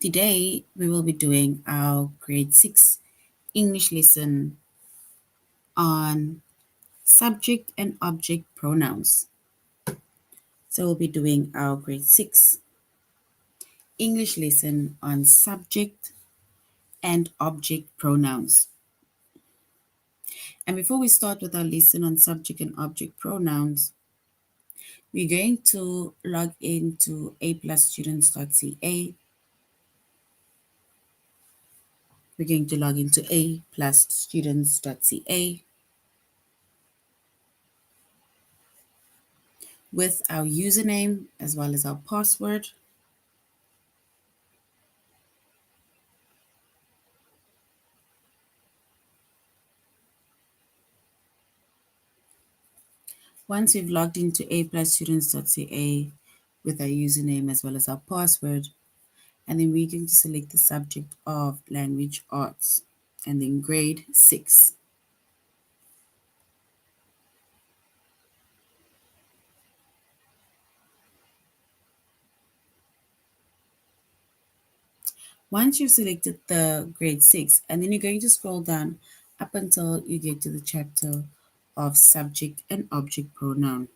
Today, we will be doing our grade 6 English lesson on subject and object pronouns. So, we'll be doing our grade 6 English lesson on subject and object pronouns. And before we start with our lesson on subject and object pronouns, we're going to log into aplusstudents.ca. We're going to log into aplusstudents.ca with our username as well as our password. Once we've logged into aplusstudents.ca with our username as well as our password, and then we're going to select the subject of language arts and then grade 6. Once you've selected the grade 6, and then you're going to scroll down up until you get to the chapter of subject and object pronoun.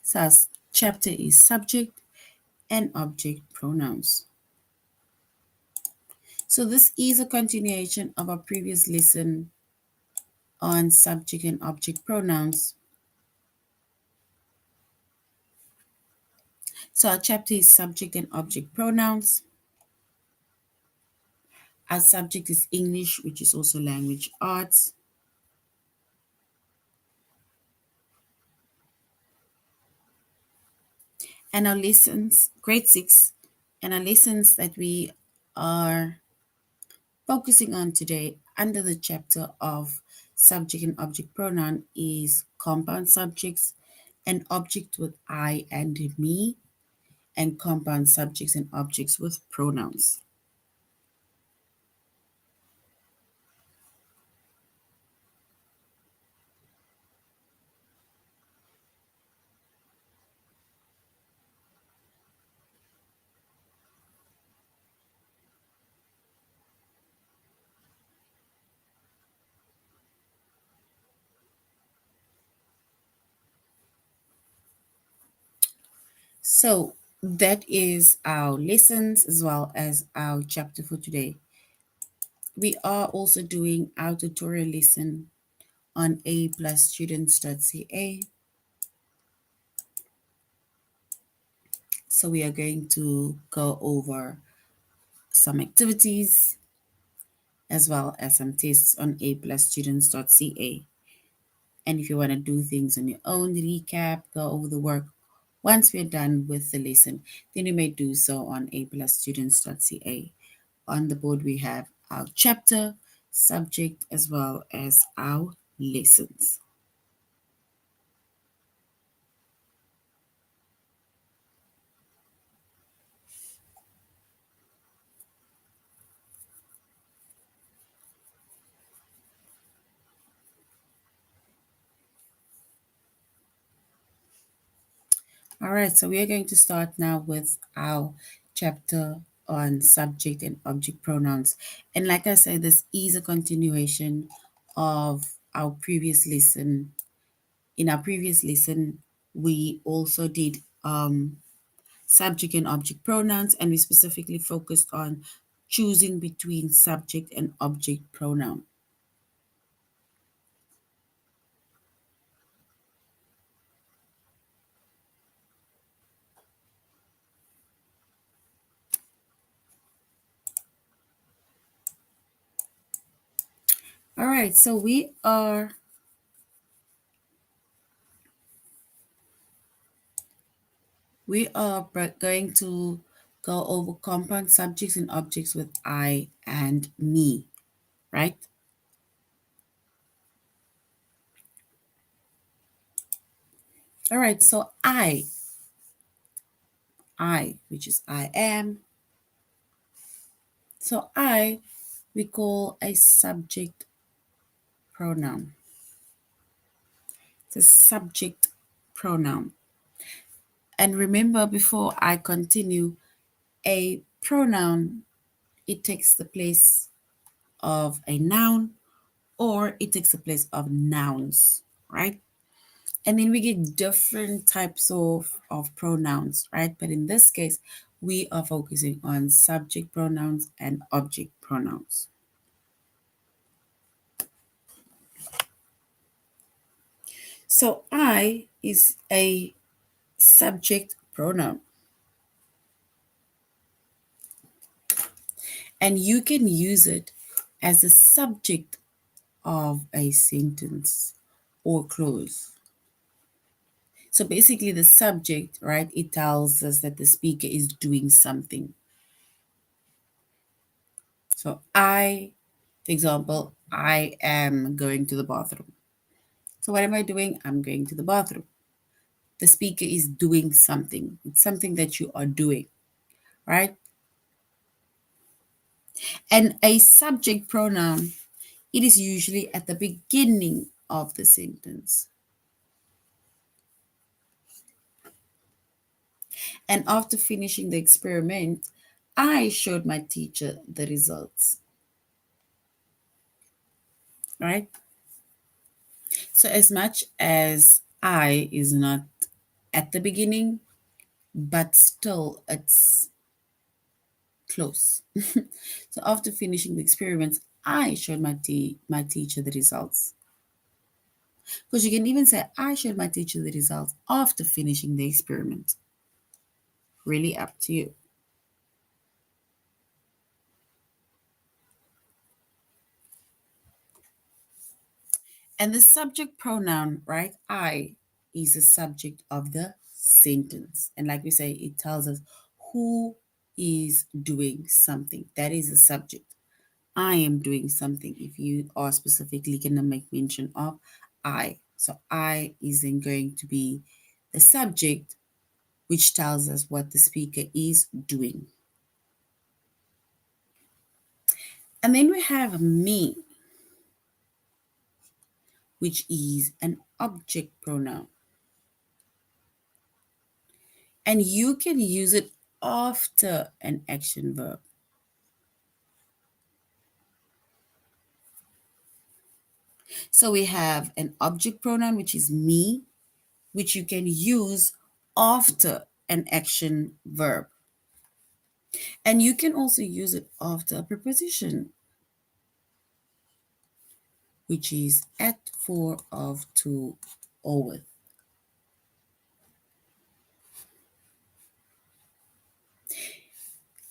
So our chapter is subject and object pronouns. So this is a continuation of our previous lesson on subject and object pronouns. So our chapter is subject and object pronouns. Our subject is English, which is also language arts. And our lessons, grade 6, and our lessons that we are focusing on today under the chapter of subject and object pronoun is compound subjects and objects with I and me, and compound subjects and objects with pronouns. So that is our lessons as well as our chapter for today. We are also doing our tutorial lesson on aplusstudents.ca. So we are going to go over some activities as well as some tests on aplusstudents.ca. And if you want to do things on your own, recap, go over the work. Once we're done with the lesson, then you may do so on aplusstudents.ca. On the board, we have our chapter, subject, as well as our lessons. All right, so we are going to start now with our chapter on subject and object pronouns. And like I said, this is a continuation of our previous lesson. In our previous lesson, we also did subject and object pronouns, and we specifically focused on choosing between subject and object pronoun. All right, so we are going to go over compound subjects and objects with I and me, right? All right, so I, which is I am, So I, we call a subject pronoun. It's a subject pronoun. And remember, before I continue, a pronoun, it takes the place of a noun or it takes the place of nouns, right? And then we get different types of pronouns, right? But in this case, we are focusing on subject pronouns and object pronouns. So I is a subject pronoun. And you can use it as the subject of a sentence or clause. So basically, the subject, right, it tells us that the speaker is doing something. So for example, I am going to the bathroom. So what am I doing? I'm going to the bathroom. The speaker is doing something. It's something that you are doing, right? And a subject pronoun, it is usually at the beginning of the sentence. And after finishing the experiment, I showed my teacher the results, right? So as much as I is not at the beginning, but still it's close. So after finishing the experiments, I showed my teacher the results. Because you can even say, I showed my teacher the results after finishing the experiment. Really up to you. And the subject pronoun, right? I is the subject of the sentence. And like we say, it tells us who is doing something. That is the subject. I am doing something. If you are specifically going to make mention of I. So I is then going to be the subject, which tells us what the speaker is doing. And then we have me, which is an object pronoun. And you can use it after an action verb. So we have an object pronoun, which is me, which you can use after an action verb. And you can also use it after a preposition, which is at, for, of, to, or with.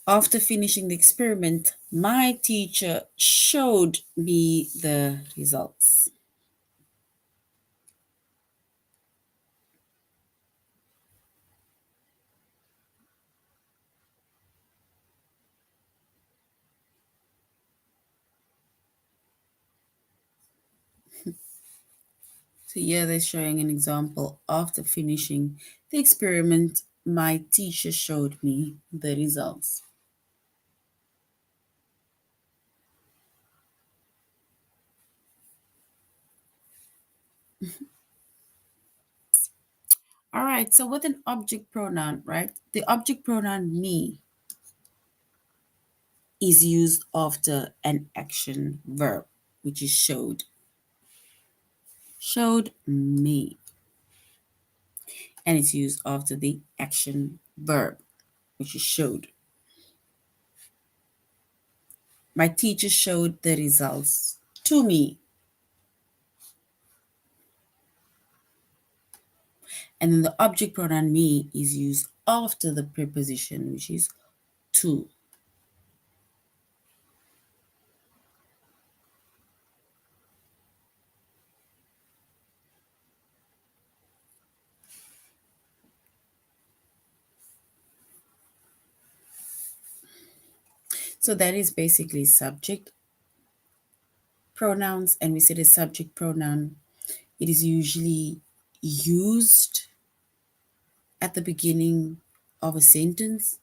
After finishing the experiment, my teacher showed me the results. So here they're showing an example. After finishing the experiment, my teacher showed me the results. All right, so with an object pronoun, right? The object pronoun me is used after an action verb, which is showed. Showed me. And it's used after the action verb, which is showed. My teacher showed the results to me. And then the object pronoun me is used after the preposition, which is to. So that is basically subject pronouns. And we said a subject pronoun, it is usually used at the beginning of a sentence,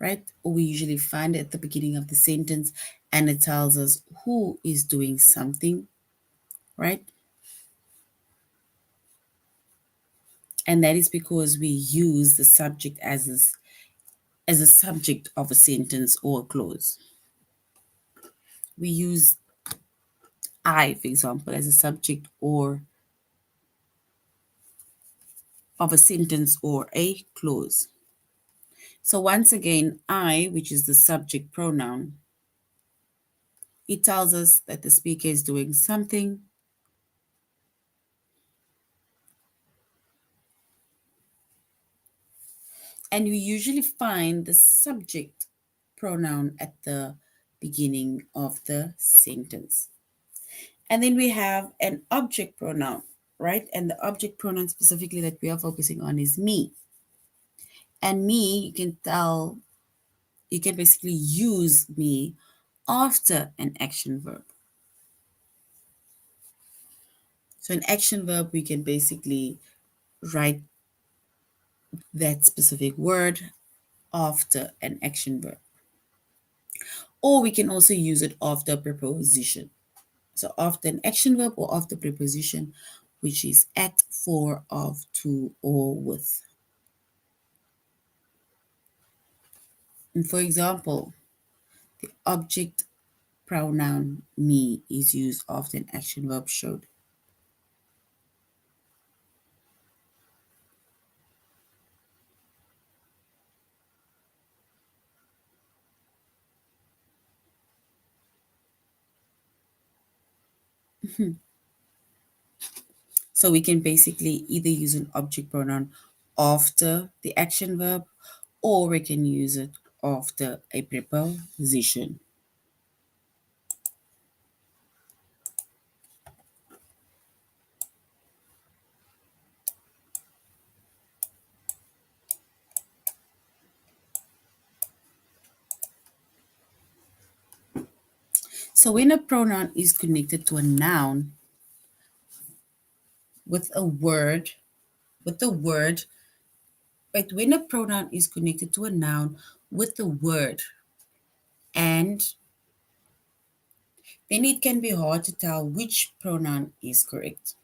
right? Or we usually find it at the beginning of the sentence and it tells us who is doing something, right? And that is because we use the subject as a subject of a sentence or a clause. We use I, for example, as a subject or of a sentence or a clause. So once again, I, which is the subject pronoun, it tells us that the speaker is doing something. And we usually find the subject pronoun at the beginning of the sentence. And then we have an object pronoun, right? And the object pronoun specifically that we are focusing on is me. And me, you can basically use me after an action verb. So an action verb, we can basically write that specific word after an action verb. Or we can also use it after a preposition. So after an action verb or after preposition, which is at, for, of, to, or with. And for example, the object pronoun me is used after an action verb showed. So we can basically either use an object pronoun after the action verb or we can use it after a preposition. So when a pronoun is connected to a noun with a word, with the word, but when a pronoun is connected to a noun with the word and, then it can be hard to tell which pronoun is correct.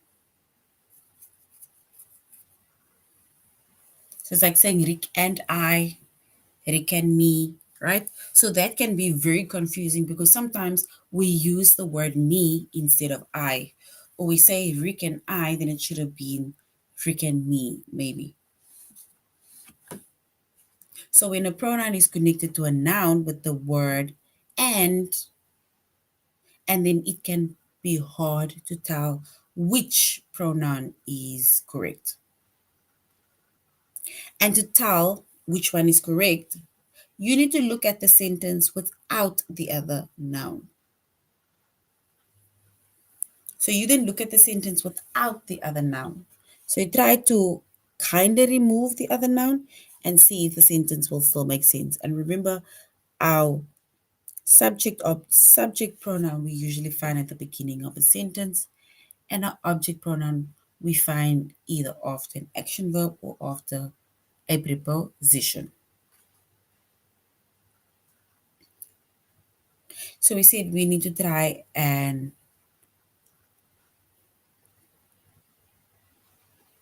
So it's like saying Rick and I, Rick and me, right? So that can be very confusing because sometimes we use the word me instead of I. Or we say Rick and I, then it should have been Rick and me, maybe. So when a pronoun is connected to a noun with the word and then it can be hard to tell which pronoun is correct. And to tell which one is correct, you need to look at the sentence without the other noun. So you then look at the sentence without the other noun. So you try to kind of remove the other noun and see if the sentence will still make sense. And remember, our subject pronoun we usually find at the beginning of a sentence, and our object pronoun we find either after an action verb or after a preposition. So we said we need to try and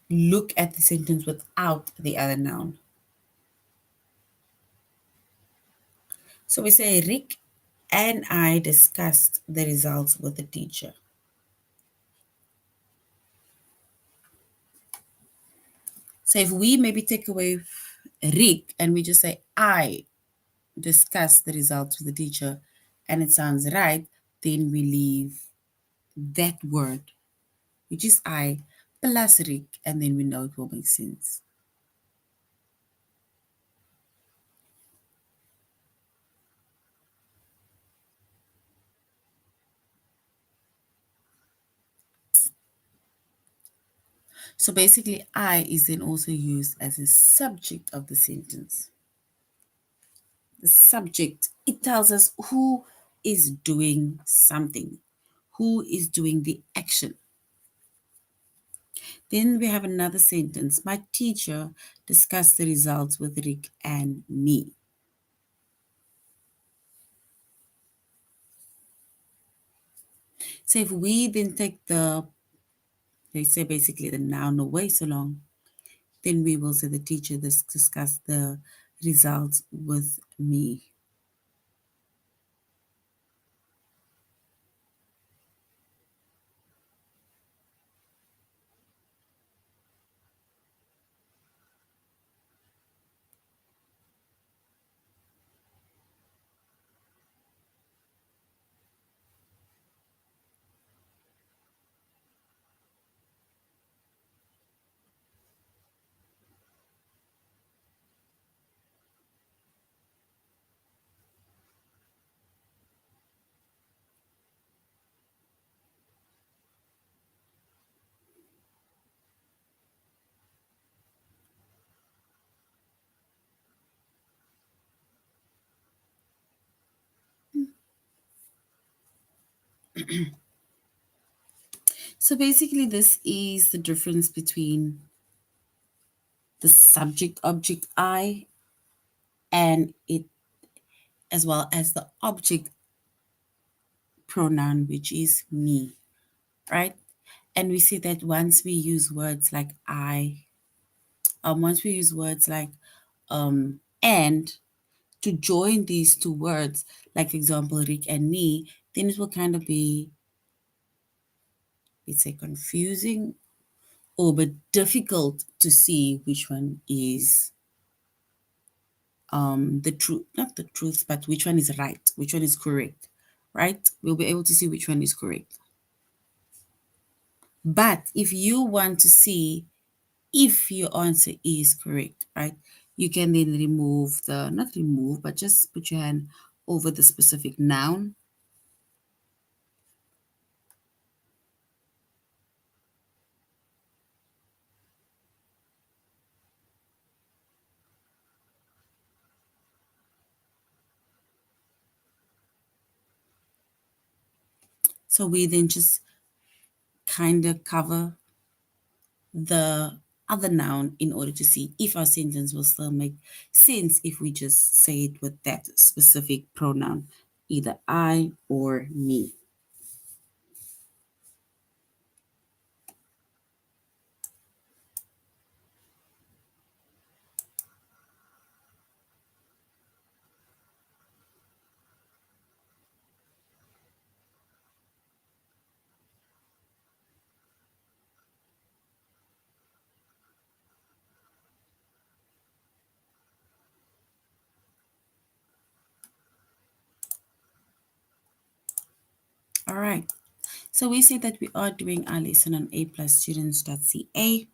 look at the sentence without the other noun. So we say Rick and I discussed the results with the teacher. So if we maybe take away Rick and we just say I discussed the results with the teacher and it sounds right, then we leave that word, which is I, plus Rick, and then we know it will make sense. So basically, I is then also used as a subject of the sentence. The subject, it tells us who is doing something, who is doing the action. Then we have another sentence. My teacher discussed the results with Rick and me. So if we then take they say basically the noun away so long, then we will say the teacher discussed the results with me. So basically, this is the difference between the subject object I and it, as well as the object pronoun, which is me, right? And we see that once we use words like once we use words like and to join these two words, like for example, Rick and me, then it will kind of be, let's say, confusing or but difficult to see which one is the truth, not the truth, but which one is right, which one is correct, right? We'll be able to see which one is correct. But if you want to see if your answer is correct, right, you can then remove the, not remove, but just put your hand over the specific noun. So we then just kind of cover the other noun in order to see if our sentence will still make sense if we just say it with that specific pronoun, either I or me. All right. So we say that we are doing our lesson on a+students.ca,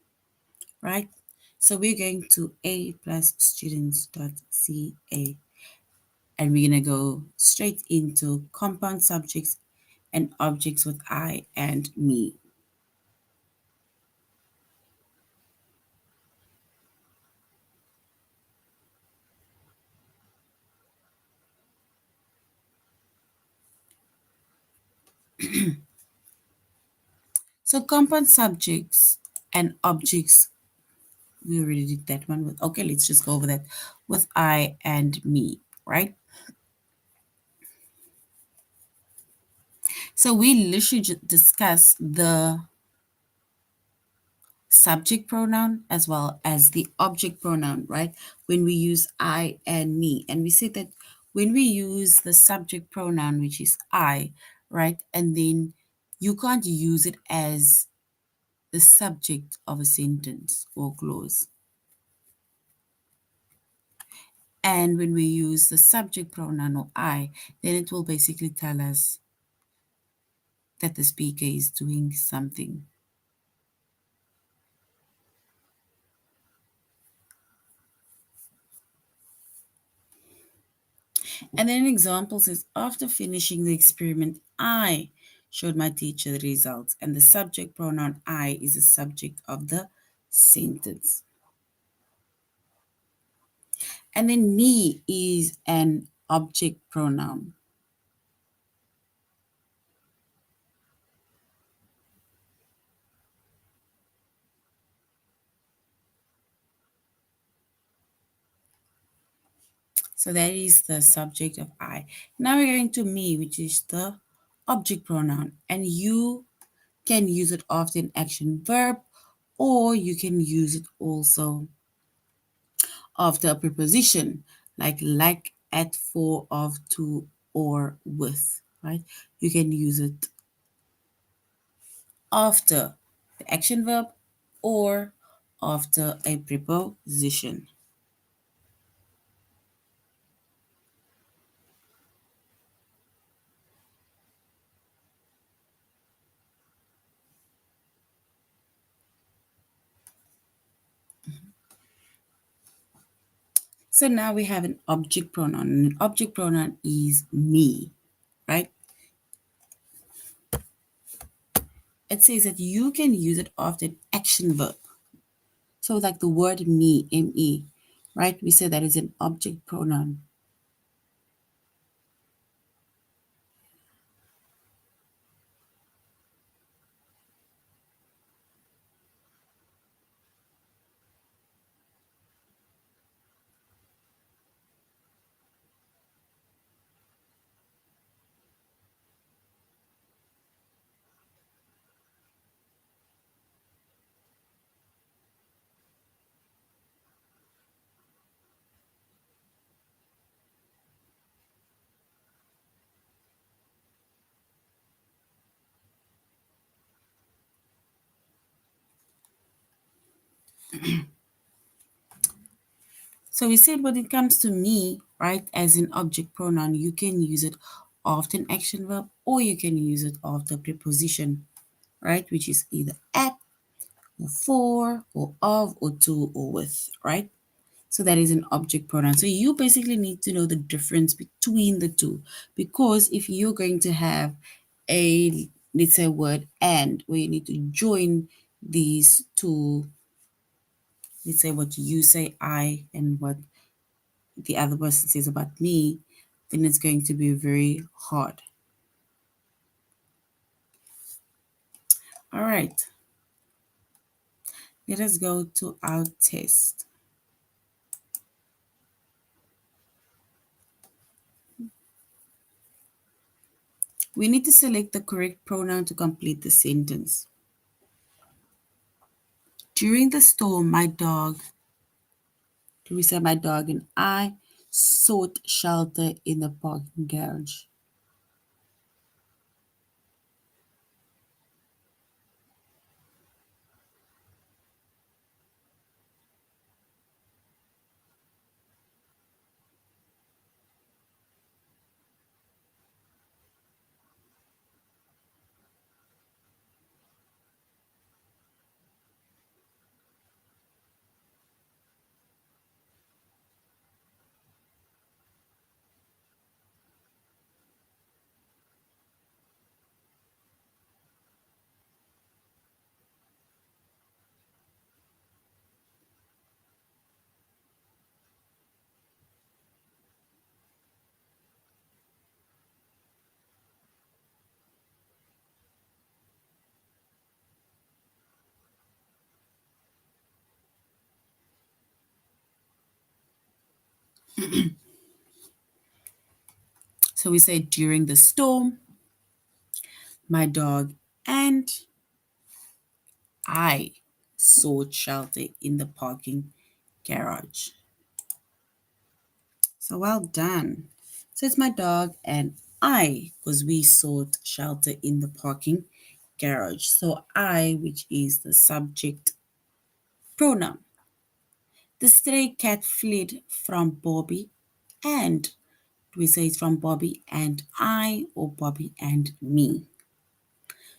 right? So we're going to a+students.ca and we're going to go straight into compound subjects and objects with I and me. So compound subjects and objects, we already did that one with, okay, let's just go over that with I and me, right? So we literally discussed the subject pronoun as well as the object pronoun, right? When we use I and me. And we said that when we use the subject pronoun, which is I, right? And then you can't use it as the subject of a sentence or clause. And when we use the subject pronoun or I, then it will basically tell us that the speaker is doing something. And then an example says, after finishing the experiment, I showed my teacher the results, and the subject pronoun I is the subject of the sentence. And then me is an object pronoun. So that is the subject of I. Now we're going to me, which is the object pronoun, and you can use it after an action verb, or you can use it also after a preposition like, at, for, of, to, or with, right? You can use it after the action verb or after a preposition. So now we have an object pronoun. And an object pronoun is me, right? It says that you can use it after an action verb. So like the word me, me, right? We say that is an object pronoun. So we said when it comes to me, right, as an object pronoun, you can use it after an action verb or you can use it after preposition, right, which is either at or for or of or to or with, right? So that is an object pronoun. So you basically need to know the difference between the two, because if you're going to have a, let's say, word and, where you need to join these two, let's say what you say I and what the other person says about me, then it's going to be very hard. All right, let us go to our test. We need to select the correct pronoun to complete the sentence. During the storm, my dog, do we say my dog and I sought shelter in the parking garage? So we say during the storm, my dog and I sought shelter in the parking garage. So well done. So it's my dog and I, because we sought shelter in the parking garage. So I, which is the subject pronoun. The stray cat fled from Bobby and, do we say it's from Bobby and I or Bobby and me?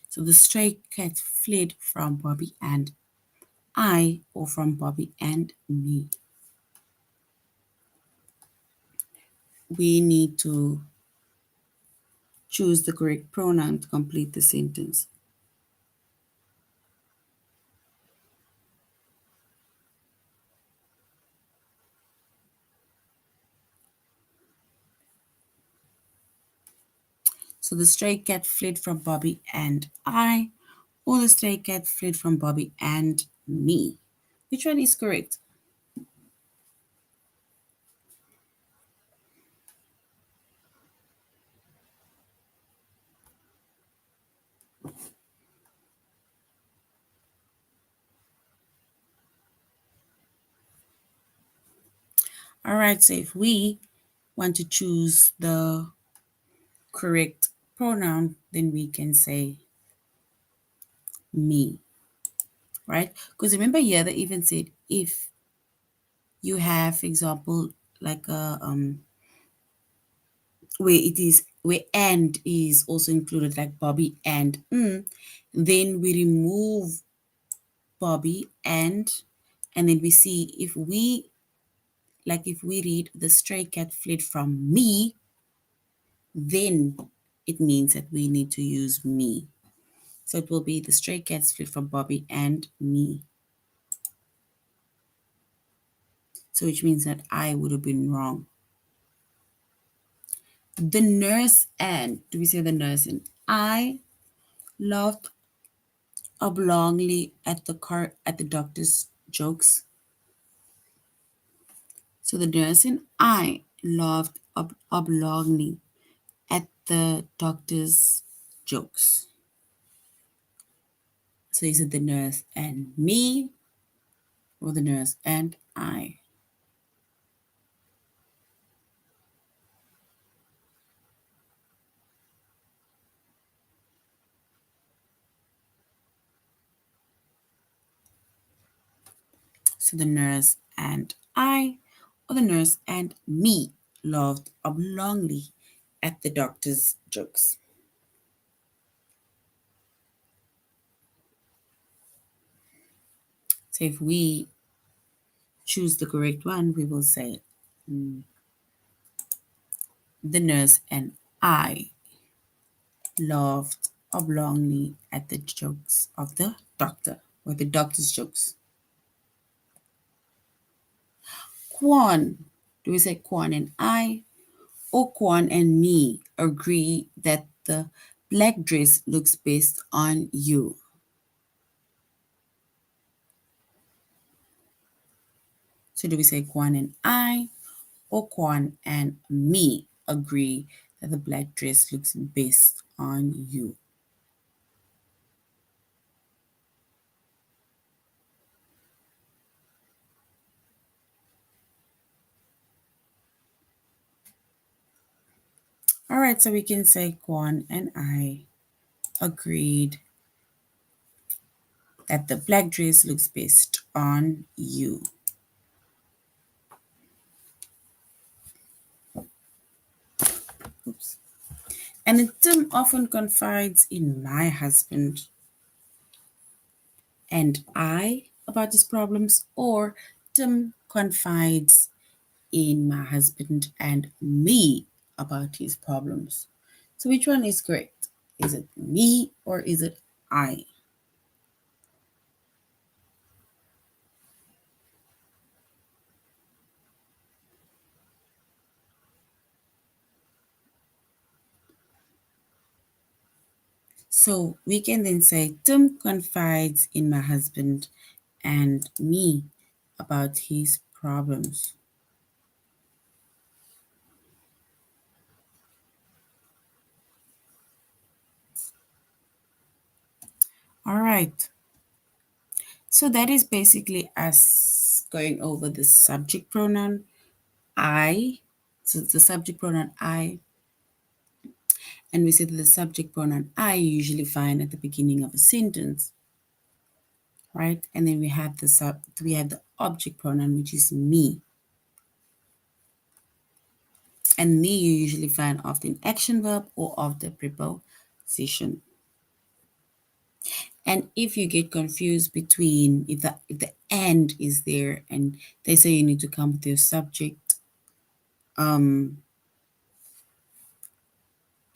So the stray cat fled from Bobby and I or from Bobby and me. We need to choose the correct pronoun to complete the sentence. So the stray cat fled from Bobby and I, or the stray cat fled from Bobby and me. Which one is correct? All right, so if we want to choose the correct pronoun, then we can say me, right? Because remember here they even said if you have, for example, like a where it is where and is also included, like Bobby and then we remove Bobby and then we see if we if we read the stray cat fled from me, then it means that we need to use me. So it will be the stray cats fled from Bobby and me. So which means that I would have been wrong. The nurse and, do we say the nurse and? I laughed oblongly at the doctor's jokes. So the nurse and I laughed oblongly at the doctor's jokes. So is it the nurse and me or the nurse and I? So the nurse and I or the nurse and me laughed oblongly at the doctor's jokes. So if we choose the correct one, we will say the nurse and I laughed oblongly at the jokes of the doctor or the doctor's jokes. Kwan, do we say Kwan and I or Kwan and me agree that the black dress looks best on you? So do we say Kwan and I or Kwan and me agree that the black dress looks best on you? All right, so we can say Kwan and I agreed that the black dress looks best on you. Oops. And Tim often confides in my husband and I about his problems, or Tim confides in my husband and me about his problems. So which one is correct? Is it me or is it I? So we can then say Tim confides in my husband and me about his problems. All right. So that is basically us going over the subject pronoun I. So the subject pronoun I, and we say that the subject pronoun I you usually find at the beginning of a sentence, right? And then we have the object pronoun, which is me. And me you usually find after an action verb or after preposition. And if you get confused between if the and is there and they say you need to come with your subject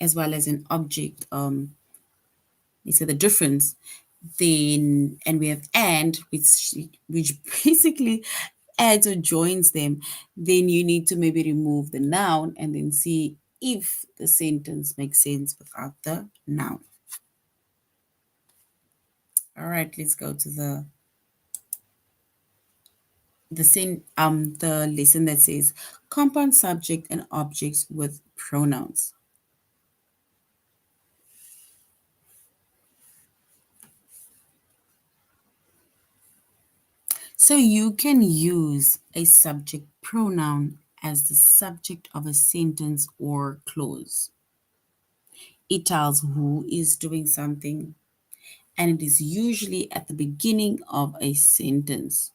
as well as an object, they say the difference, then and we have and which basically adds or joins them, then you need to maybe remove the noun and then see if the sentence makes sense without the noun. All right, let's go to the lesson that says compound subject and objects with pronouns. So you can use a subject pronoun as the subject of a sentence or clause. It tells who is doing something, and it is usually at the beginning of a sentence.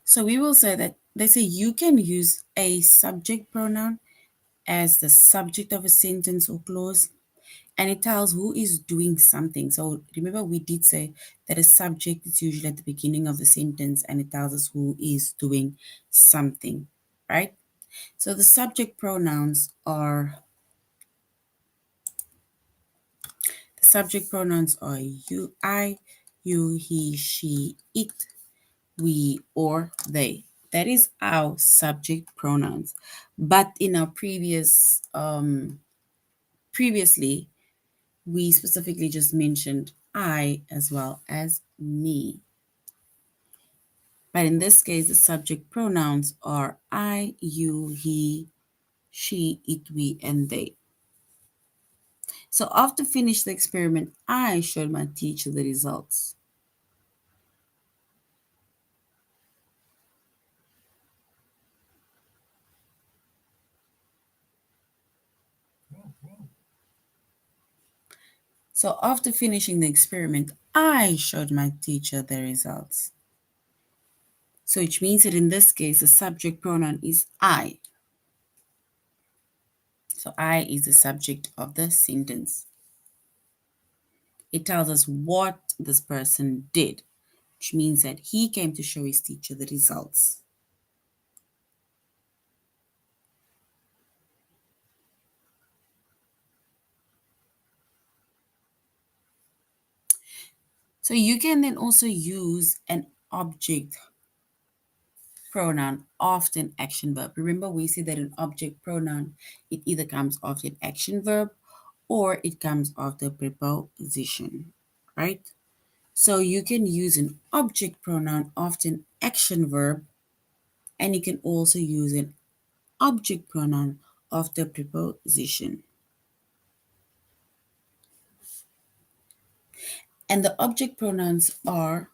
So we will say that they say you can use a subject pronoun as the subject of a sentence or clause, and it tells who is doing something. So remember, we did say that a subject is usually at the beginning of the sentence and it tells us who is doing something, right? So the subject pronouns are you, I, you, he, she, it, we, or they. That is our subject pronouns. But in our previously, we specifically just mentioned I as well as me. But in this case, the subject pronouns are I, you, he, she, it, we, and they. So after finishing the experiment, I showed my teacher the results. So after finishing the experiment, I showed my teacher the results. So which means that in this case, the subject pronoun is I. So I is the subject of the sentence. It tells us what this person did, which means that he came to show his teacher the results. So you can then also use an object pronoun after an action verb. Remember, we see that an object pronoun, it either comes after an action verb or it comes after a preposition, right? So you can use an object pronoun after an action verb, and you can also use an object pronoun after preposition. And the object pronouns are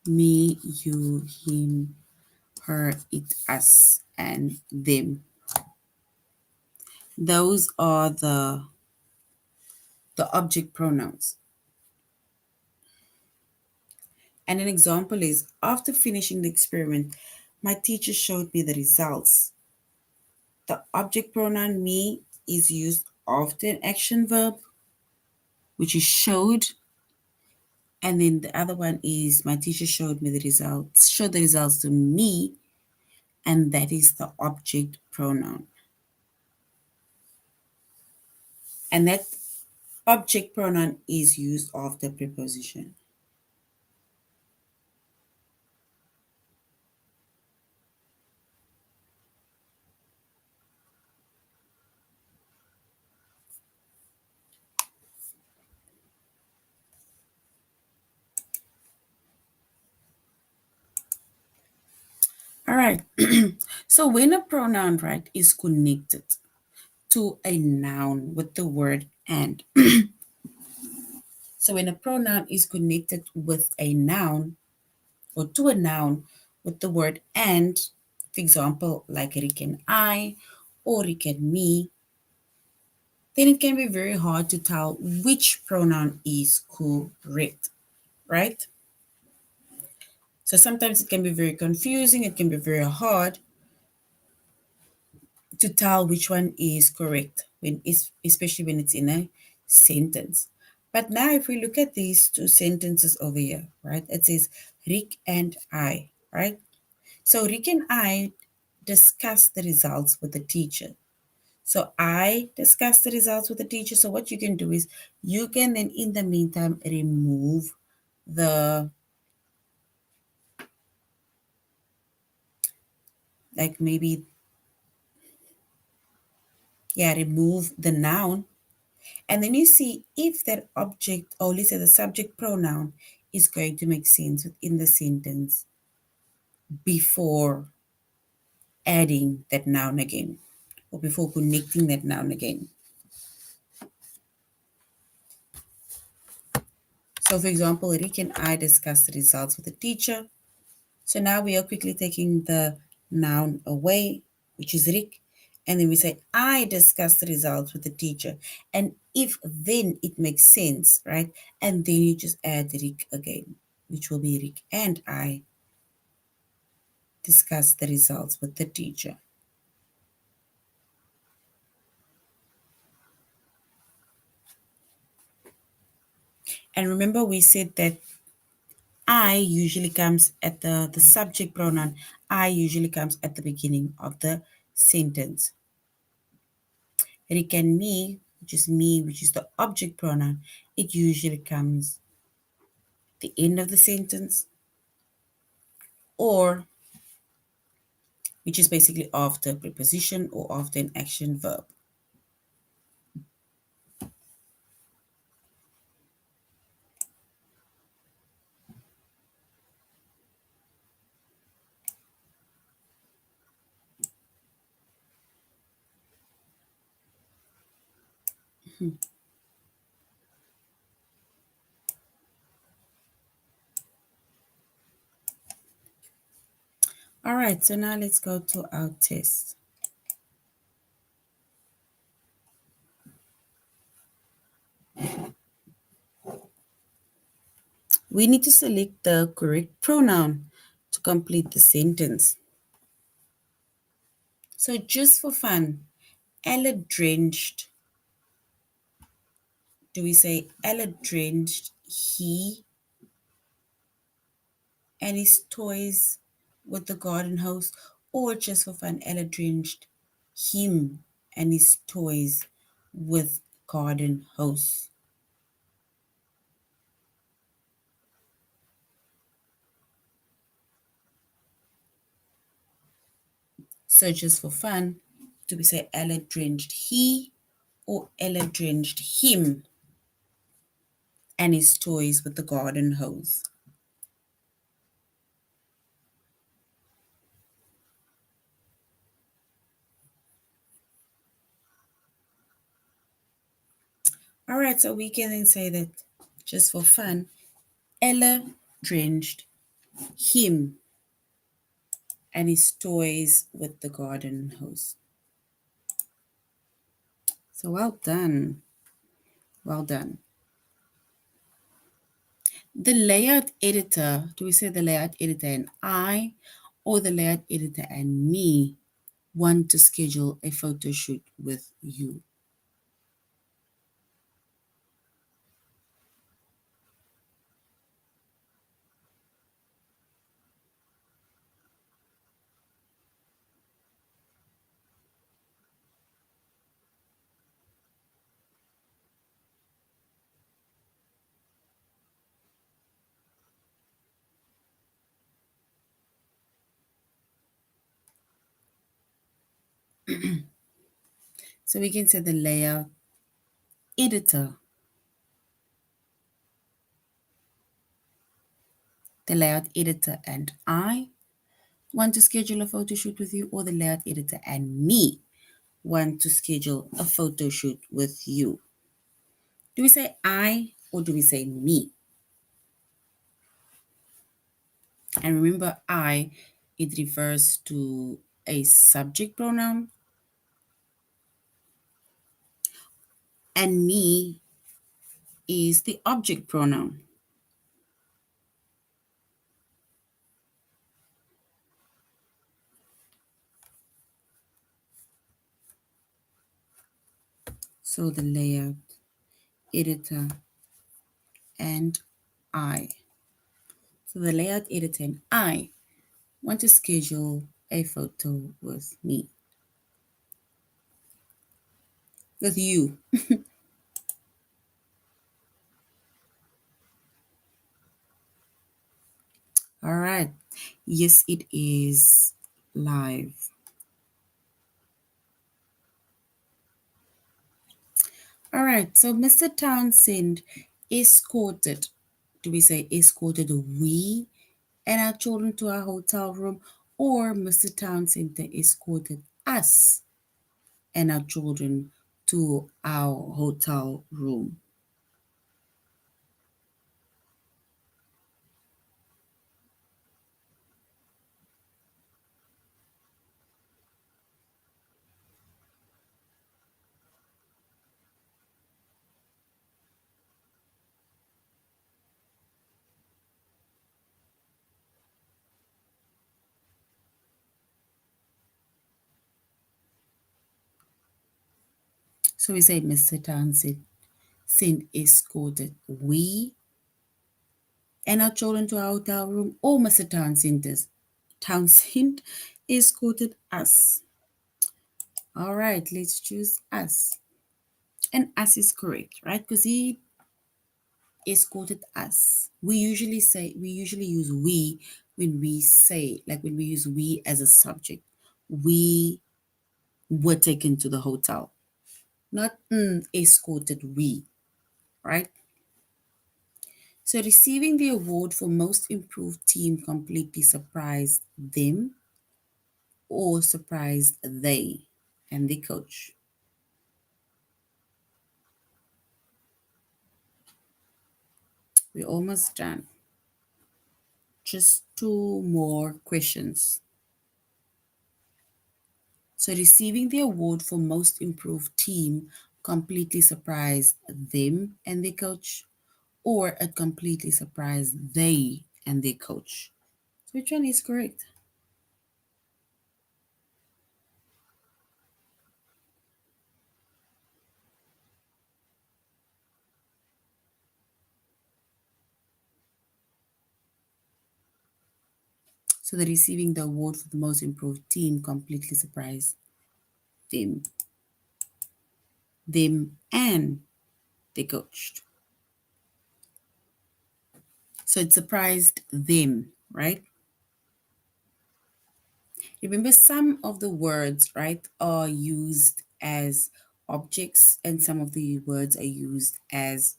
me, you, him, her, it, us, and them. Those are the object pronouns. And an example is after finishing the experiment, my teacher showed me the results. The object pronoun me is used after an action verb, which is showed. And then the other one is my teacher showed me the results, showed the results to me, and that is the object pronoun. And that object pronoun is used after preposition. All right. So when a pronoun, right, is connected to a noun with the word and. So when a pronoun is connected with a noun or to a noun with the word and, for example, like Rick and I or Rick and me, then it can be very hard to tell which pronoun is correct, right? So sometimes it can be very confusing, it can be very hard to tell which one is correct when it's, especially when it's in a sentence. But now if we look at these two sentences over here, right? It says Rick and I, right? So Rick and I discussed the results with the teacher. So I discussed the results with the teacher. So what you can do is you can then in the meantime remove the, like maybe, yeah, remove the noun. And then you see if that object, or let's say the subject pronoun, is going to make sense within the sentence before adding that noun again, or before connecting that noun again. So for example, Rick and I discussed the results with the teacher. So now we are quickly taking the noun away, which is Rick, and then we say, I discussed the results with the teacher. And if then it makes sense, right? And then you just add Rick again, which will be Rick and I discussed the results with the teacher. And remember we said that I usually comes at the subject pronoun. I usually comes at the beginning of the sentence. Rick and me, which is the object pronoun, it usually comes at the end of the sentence, or which is basically after a preposition or after an action verb. All right, so now let's go to our test. We need to select the correct pronoun to complete the sentence. So just for fun, Ella drenched. Do we say Ella drenched he and his toys with the garden hose, or just for fun, Ella drenched him and his toys with garden hose? So just for fun, do we say Ella drenched he or Ella drenched him and his toys with the garden hose? All right, so we can then say that just for fun, Ella drenched him and his toys with the garden hose. So well done. Well done. The layout editor, do we say the layout editor and I, or the layout editor and me want to schedule a photo shoot with you? So we can say the layout editor, and I want to schedule a photo shoot with you, or the layout editor and me want to schedule a photo shoot with you. Do we say I or do we say me? And remember, I, it refers to a subject pronoun, and me is the object pronoun. So the layout editor and I. So the layout editor and I want to schedule a photo with me, with you. All right. Yes, it is live. All right. So Mr. Townsend escorted, do we say escorted we and our children to our hotel room, or Mr. Townsend escorted us and our children to our hotel room? So we say Mr. Townsend escorted we and our children to our hotel room, or Mr. Townsend escorted us. All right, let's choose us. And us is correct, right? Because he escorted us. We usually use we when we say, like when we use we as a subject. We were taken to the hotel, not escorted we, right? So receiving the award for most improved team completely surprised them or surprised they and the coach. We're almost done. Just two more questions. So receiving the award for most improved team completely surprised them and their coach, or it completely surprised they and their coach. So which one is correct? So the receiving the award for the most improved team completely surprised them. Them and they coached. So it surprised them, right? Remember, some of the words, right, are used as objects and some of the words are used as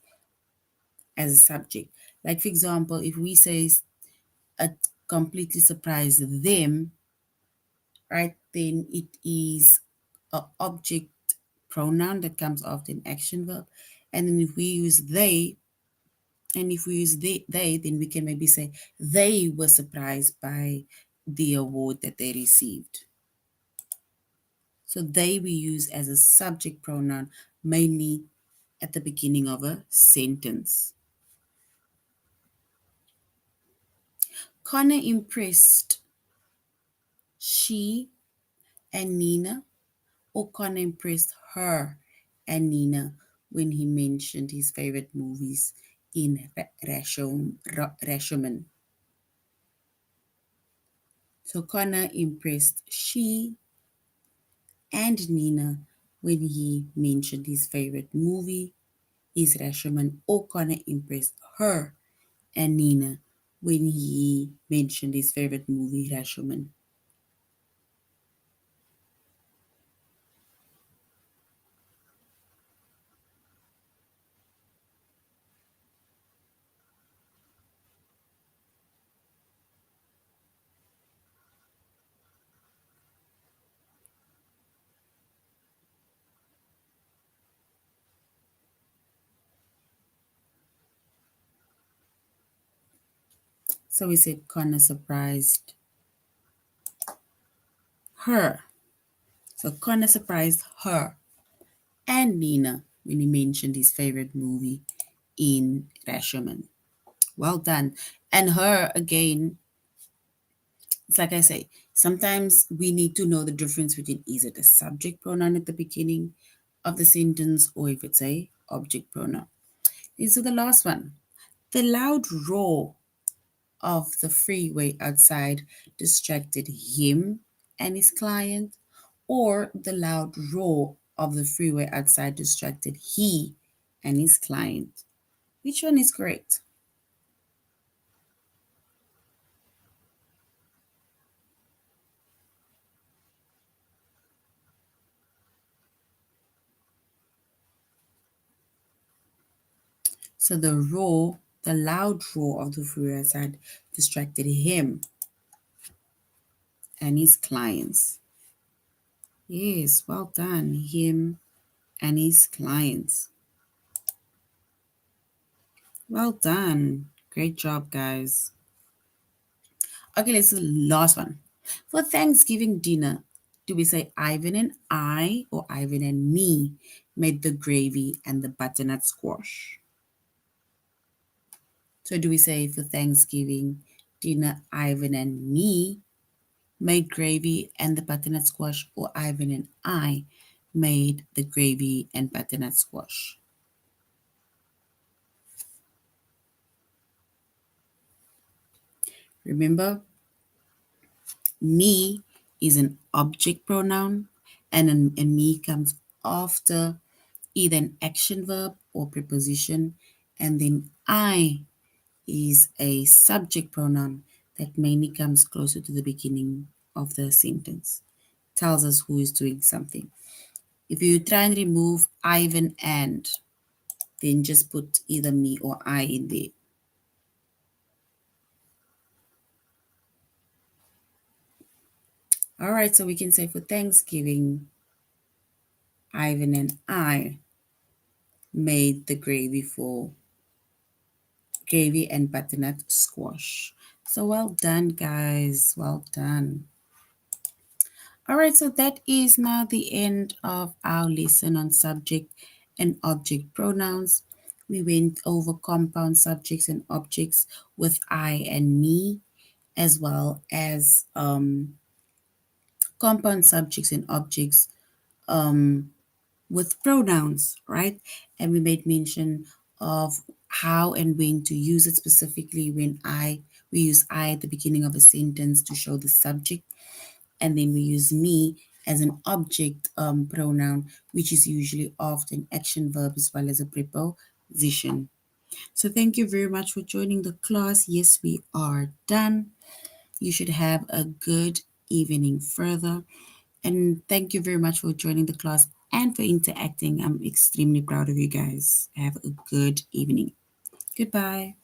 a subject. Like, for example, if we say a completely surprise them, right, then it is a object pronoun that comes after an action verb. And then if we use they, and if we use they, then we can maybe say they were surprised by the award that they received. So they we use as a subject pronoun mainly at the beginning of a sentence. Connor impressed she and Nina, or Connor impressed her and Nina when he mentioned his favorite movies in Rashomon. So Connor impressed she and Nina when he mentioned his favorite movie is Rashomon, or Connor impressed her and Nina when he mentioned his favorite movie, Rashomon. So we said Connor surprised her. So Connor surprised her and Nina when he mentioned his favorite movie in Rashomon. Well done. And her, again, it's like I say, sometimes we need to know the difference between is it a subject pronoun at the beginning of the sentence or if it's a object pronoun. This is the last one. The loud roar of the freeway outside distracted him and his client, or the loud roar of the freeway outside distracted he and his client. Which one is correct? So the loud roar of the furious had distracted him and his clients. Yes, well done, him and his clients. Well done. Great job, guys. Okay, let's do the last one. For Thanksgiving dinner, do we say Ivan and I or Ivan and me made the gravy and the butternut squash? So do we say for Thanksgiving dinner, Ivan and me made gravy and the butternut squash, or Ivan and I made the gravy and butternut squash? Remember, me is an object pronoun, and me comes after either an action verb or preposition, and then I is a subject pronoun that mainly comes closer to the beginning of the sentence, tells us who is doing something. If you try and remove Ivan and, then just put either me or I in there. All right, so we can say for Thanksgiving, Ivan and I made the gravy and butternut squash. So well done, guys. Well done. All right, so that is now the end of our lesson on subject and object pronouns. We went over compound subjects and objects with I and me, as well as compound subjects and objects with pronouns, right? And we made mention of how and when to use it, specifically when we use I at the beginning of a sentence to show the subject, and then we use me as an object pronoun, which is usually often action verb as well as a preposition. So thank you very much for joining the class. Yes, we are done. You should have a good evening further. And thank you very much for joining the class and for interacting. I'm extremely proud of you guys. Have a good evening. Goodbye.